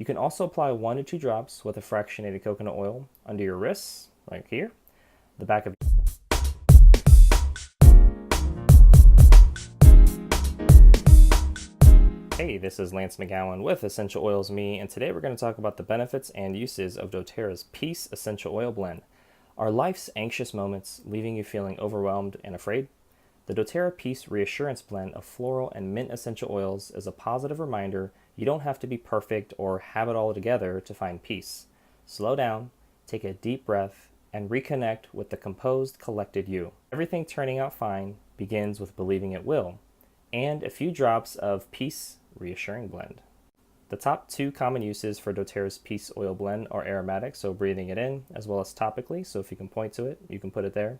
You can also apply 1 to 2 drops with a fractionated coconut oil under your wrists, right here, the back of. Hey, this is Lance McGowan with Essential Oils Me, and today we're going to talk about the benefits and uses of doTERRA's Peace Essential Oil Blend. Are life's anxious moments leaving you feeling overwhelmed and afraid? The doTERRA Peace Reassurance Blend of floral and mint essential oils is a positive reminder you don't have to be perfect or have it all together to find peace. Slow down, take a deep breath, and reconnect with the composed, collected you. Everything turning out fine begins with believing it will, and a few drops of Peace Reassuring Blend. The top 2 common uses for doTERRA's Peace Oil Blend are aromatic, so breathing it in, as well as topically, so if you can point to it, you can put it there.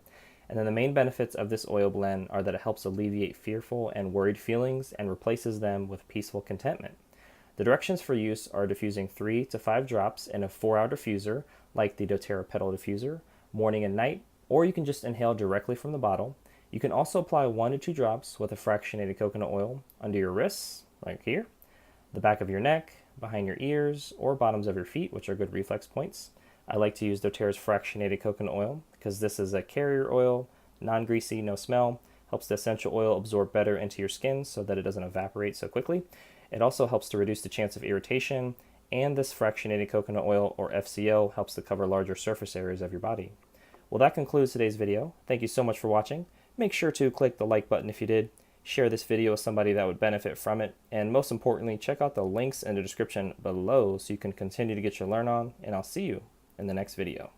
And then the main benefits of this oil blend are that it helps alleviate fearful and worried feelings and replaces them with peaceful contentment. The directions for use are diffusing 3 to 5 drops in a 4-hour diffuser, like the doTERRA Petal Diffuser, morning and night, or you can just inhale directly from the bottle. You can also apply 1 to 2 drops with a fractionated coconut oil under your wrists, right here, the back of your neck, behind your ears, or bottoms of your feet, which are good reflex points. I like to use doTERRA's fractionated coconut oil because this is a carrier oil, non-greasy, no smell, helps the essential oil absorb better into your skin so that it doesn't evaporate so quickly. It also helps to reduce the chance of irritation, and this fractionated coconut oil, or FCO, helps to cover larger surface areas of your body. Well, that concludes today's video. Thank you so much for watching. Make sure to click the like button if you did, share this video with somebody that would benefit from it, and most importantly, check out the links in the description below so you can continue to get your learn on, and I'll see you in the next video.